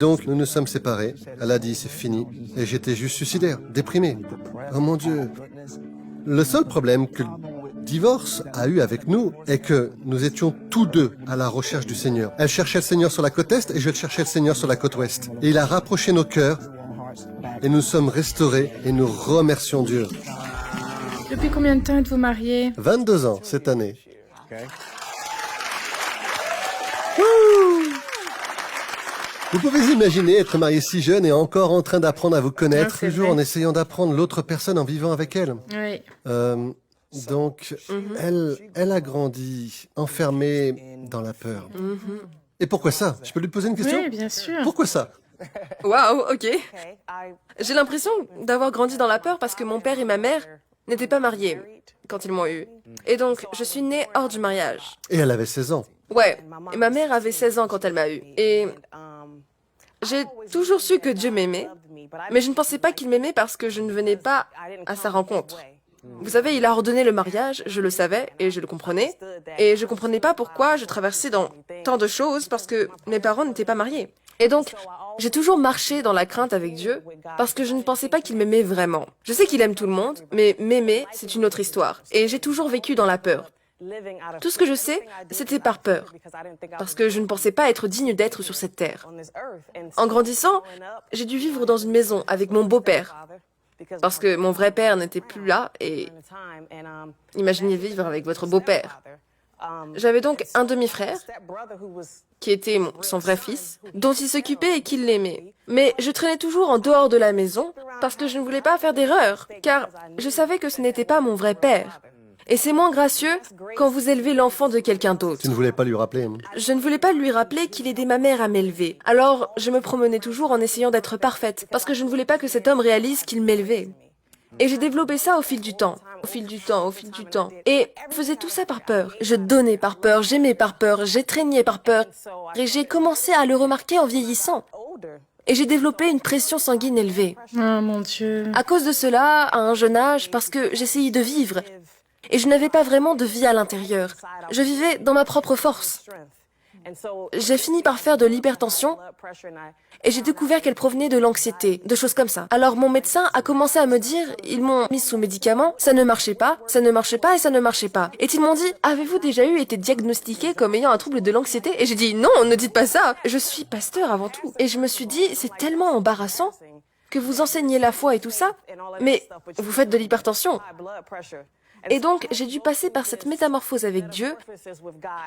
Donc, nous nous sommes séparés. Elle a dit, c'est fini. Et j'étais juste suicidaire, déprimé. Oh mon Dieu. Le seul problème que le divorce a eu avec nous est que nous étions tous deux à la recherche du Seigneur. Elle cherchait le Seigneur sur la côte Est et je cherchais le Seigneur sur la côte Ouest. Et il a rapproché nos cœurs et nous sommes restaurés et nous remercions Dieu. Depuis combien de temps êtes-vous mariés? 22 ans cette année. Vous pouvez imaginer être marié si jeune et encore en train d'apprendre à vous connaître, Ah, c'est toujours vrai. en essayant d'apprendre l'autre personne en vivant avec elle. Oui. Donc, elle a grandi enfermée dans la peur. Et pourquoi ça? Je peux lui poser une question? Oui, bien sûr. Pourquoi ça? Waouh, ok. J'ai l'impression d'avoir grandi dans la peur parce que mon père et ma mère n'étaient pas mariés quand ils m'ont eu. Et donc, je suis née hors du mariage. Et elle avait 16 ans. Ouais, et ma mère avait 16 ans quand elle m'a eu. Et j'ai toujours su que Dieu m'aimait, mais je ne pensais pas qu'il m'aimait parce que je ne venais pas à sa rencontre. Vous savez, il a ordonné le mariage, je le savais et je le comprenais. Et je comprenais pas pourquoi je traversais dans tant de choses parce que mes parents n'étaient pas mariés. Et donc, j'ai toujours marché dans la crainte avec Dieu parce que je ne pensais pas qu'il m'aimait vraiment. Je sais qu'il aime tout le monde, mais m'aimer, c'est une autre histoire. Et j'ai toujours vécu dans la peur. Tout ce que je sais, c'était par peur, parce que je ne pensais pas être digne d'être sur cette terre. En grandissant, j'ai dû vivre dans une maison avec mon beau-père, parce que mon vrai père n'était plus là, et imaginez vivre avec votre beau-père. J'avais donc un demi-frère, qui était son vrai fils, dont il s'occupait et qu'il l'aimait. Mais je traînais toujours en dehors de la maison, parce que je ne voulais pas faire d'erreur, car je savais que ce n'était pas mon vrai père. Et c'est moins gracieux quand vous élevez l'enfant de quelqu'un d'autre. Tu ne voulais pas lui rappeler. Je ne voulais pas lui rappeler qu'il aidait ma mère à m'élever. Alors, je me promenais toujours en essayant d'être parfaite, parce que je ne voulais pas que cet homme réalise qu'il m'élevait. Et j'ai développé ça au fil du temps, au fil du temps, au fil du temps. Et je faisais tout ça par peur. Je donnais par peur, j'aimais par peur, j'étreignais par peur. Et j'ai commencé à le remarquer en vieillissant. Et j'ai développé une pression sanguine élevée. Oh mon Dieu. À cause de cela, à un jeune âge, parce que j'essayais de vivre. Et je n'avais pas vraiment de vie à l'intérieur. Je vivais dans ma propre force. J'ai fini par faire de l'hypertension et j'ai découvert qu'elle provenait de l'anxiété, de choses comme ça. Alors mon médecin a commencé à me dire, ils m'ont mis sous médicaments, ça ne marchait pas, ça ne marchait pas et ça ne marchait pas. Et ils m'ont dit, avez-vous déjà été diagnostiqué comme ayant un trouble de l'anxiété? Et j'ai dit, non, ne dites pas ça, je suis pasteur avant tout. Et je me suis dit, c'est tellement embarrassant que vous enseignez la foi et tout ça, mais vous faites de l'hypertension. Et donc, j'ai dû passer par cette métamorphose avec Dieu.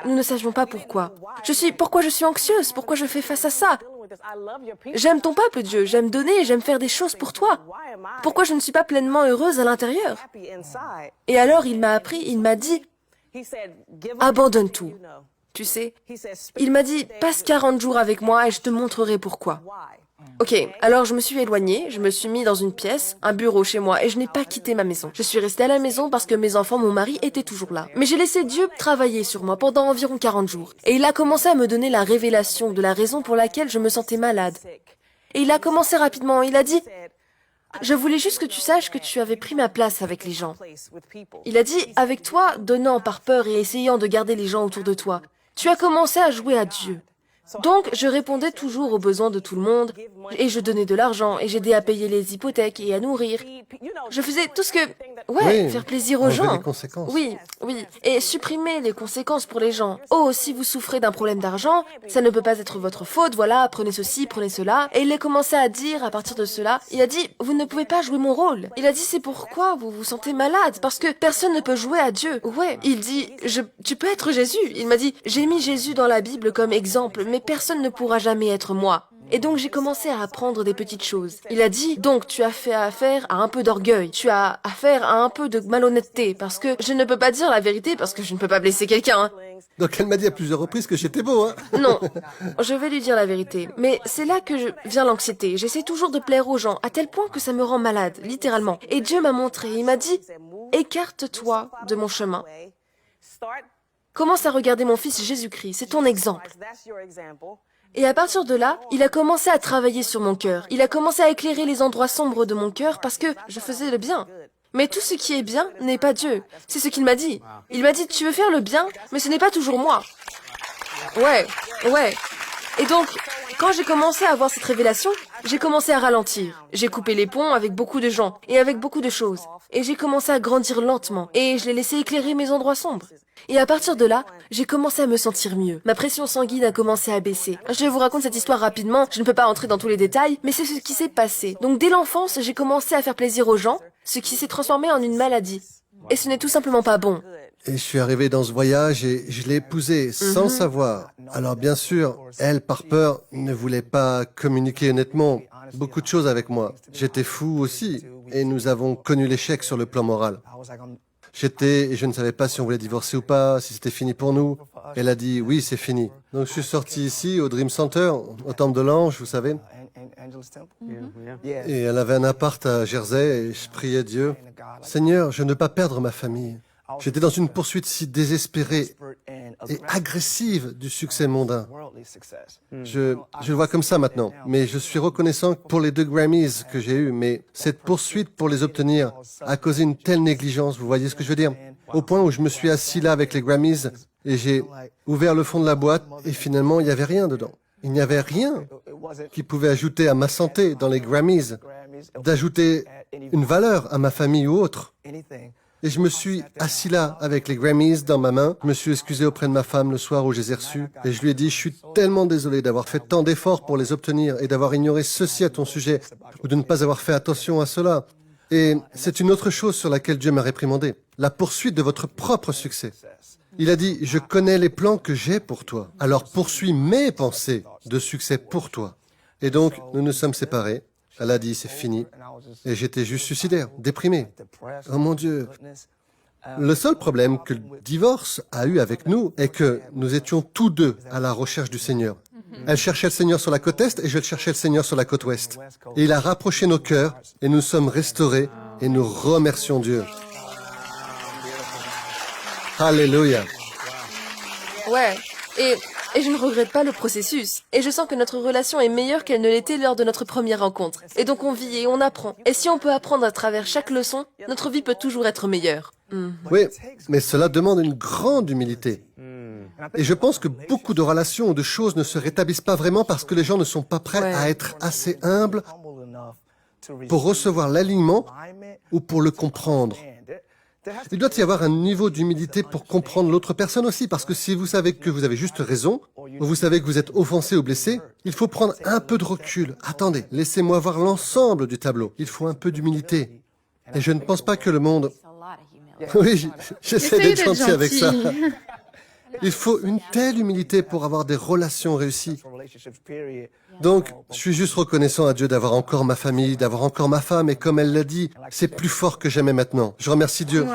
Nous ne savions pas pourquoi. Pourquoi je suis anxieuse? Pourquoi je fais face à ça? J'aime ton peuple, Dieu. J'aime donner, j'aime faire des choses pour toi. Pourquoi je ne suis pas pleinement heureuse à l'intérieur? Et alors, il m'a appris, il m'a dit, abandonne tout. Tu sais, il m'a dit, passe 40 jours avec moi et je te montrerai pourquoi. Ok, alors je me suis éloignée, je me suis mis dans une pièce, un bureau chez moi, et je n'ai pas quitté ma maison. Je suis restée à la maison parce que mes enfants, mon mari étaient toujours là. Mais j'ai laissé Dieu travailler sur moi pendant environ 40 jours. Et il a commencé à me donner la révélation de la raison pour laquelle je me sentais malade. Et il a commencé rapidement, il a dit, je voulais juste que tu saches que tu avais pris ma place avec les gens. Il a dit, avec toi, donnant par peur et essayant de garder les gens autour de toi, tu as commencé à jouer à Dieu. Donc, je répondais toujours aux besoins de tout le monde, et je donnais de l'argent, et j'aidais à payer les hypothèques et à nourrir. Je faisais tout ce que... Ouais, Oui, faire plaisir aux enlever gens. les conséquences. Oui, oui. Et supprimer les conséquences pour les gens. Oh, si vous souffrez d'un problème d'argent, ça ne peut pas être votre faute, voilà, prenez ceci, prenez cela. Et il a commencé à dire, à partir de cela, il a dit, vous ne pouvez pas jouer mon rôle. Il a dit, c'est pourquoi vous vous sentez malade, parce que personne ne peut jouer à Dieu. Ouais, il dit, tu peux être Jésus. Il m'a dit, j'ai mis Jésus dans la Bible comme exemple, mais personne ne pourra jamais être moi. Et donc j'ai commencé à apprendre des petites choses. Il a dit, donc tu as fait affaire à un peu d'orgueil, tu as affaire à un peu de malhonnêteté, parce que je ne peux pas dire la vérité, parce que je ne peux pas blesser quelqu'un. Donc elle m'a dit à plusieurs reprises que j'étais beau, hein. Non, je vais lui dire la vérité. Mais c'est là que vient l'anxiété. J'essaie toujours de plaire aux gens, à tel point que ça me rend malade, littéralement. Et Dieu m'a montré, il m'a dit, écarte-toi de mon chemin. Commence à regarder mon fils Jésus-Christ, c'est ton exemple. Et à partir de là, il a commencé à travailler sur mon cœur. Il a commencé à éclairer les endroits sombres de mon cœur parce que je faisais le bien. Mais tout ce qui est bien n'est pas Dieu. C'est ce qu'il m'a dit. Il m'a dit, tu veux faire le bien, mais ce n'est pas toujours moi. Ouais. Et donc, Quand j'ai commencé à avoir cette révélation, j'ai commencé à ralentir. J'ai coupé les ponts avec beaucoup de gens et avec beaucoup de choses. Et j'ai commencé à grandir lentement et je l'ai laissé éclairer mes endroits sombres. Et à partir de là, j'ai commencé à me sentir mieux. Ma pression sanguine a commencé à baisser. Je vous raconte cette histoire rapidement, je ne peux pas entrer dans tous les détails, mais c'est ce qui s'est passé. Donc dès l'enfance, j'ai commencé à faire plaisir aux gens, ce qui s'est transformé en une maladie. Et ce n'est tout simplement pas bon. Et je suis arrivé dans ce voyage et je l'ai épousée sans savoir. Alors bien sûr, elle, par peur, ne voulait pas communiquer honnêtement beaucoup de choses avec moi. J'étais fou aussi et nous avons connu l'échec sur le plan moral. Et je ne savais pas si on voulait divorcer ou pas, si c'était fini pour nous. Elle a dit oui, c'est fini. Donc je suis sorti ici au Dream Center, au Temple de l'Ange, vous savez. Et elle avait un appart à Jersey et je priais Dieu. Seigneur, je ne veux pas perdre ma famille. J'étais dans une poursuite si désespérée et agressive du succès mondain. Je le vois comme ça maintenant, mais je suis reconnaissant pour les 2 Grammys que j'ai eus, mais cette poursuite pour les obtenir a causé une telle négligence, vous voyez ce que je veux dire? Au point où je me suis assis là avec les Grammys et j'ai ouvert le fond de la boîte et finalement il n'y avait rien dedans. Il n'y avait rien qui pouvait ajouter à ma santé dans les Grammys, d'ajouter une valeur à ma famille ou autre. Et je me suis assis là avec les Grammys dans ma main. Je me suis excusé auprès de ma femme le soir où je les ai reçus. Et je lui ai dit, je suis tellement désolé d'avoir fait tant d'efforts pour les obtenir et d'avoir ignoré ceci à ton sujet ou de ne pas avoir fait attention à cela. Et c'est une autre chose sur laquelle Dieu m'a réprimandé. La poursuite de votre propre succès. Il a dit, je connais les plans que j'ai pour toi. Alors poursuis mes pensées de succès pour toi. Et donc, nous nous sommes séparés. Elle a dit, c'est fini. Et j'étais juste suicidaire, déprimé. Oh mon Dieu. Le seul problème que le divorce a eu avec nous est que nous étions tous deux à la recherche du Seigneur. Elle cherchait le Seigneur sur la côte Est et je cherchais le Seigneur sur la côte Ouest. Et il a rapproché nos cœurs et nous sommes restaurés et nous remercions Dieu. Alléluia. Ouais, et je ne regrette pas le processus. Et je sens que notre relation est meilleure qu'elle ne l'était lors de notre première rencontre. Et donc on vit et on apprend. Et si on peut apprendre à travers chaque leçon, notre vie peut toujours être meilleure. Oui, mais cela demande une grande humilité. Et je pense que beaucoup de relations ou de choses ne se rétablissent pas vraiment parce que les gens ne sont pas prêts à être assez humbles pour recevoir l'alignement ou pour le comprendre. Il doit y avoir un niveau d'humilité pour comprendre l'autre personne aussi, parce que si vous savez que vous avez juste raison, ou vous savez que vous êtes offensé ou blessé, il faut prendre un peu de recul. Attendez, laissez-moi voir l'ensemble du tableau. Il faut un peu d'humilité. Et je ne pense pas que le monde... Oui, j'essaie d'être gentil avec ça. Il faut une telle humilité pour avoir des relations réussies. Donc, je suis juste reconnaissant à Dieu d'avoir encore ma famille, d'avoir encore ma femme, et comme elle l'a dit, c'est plus fort que jamais maintenant. Je remercie Dieu. Wow.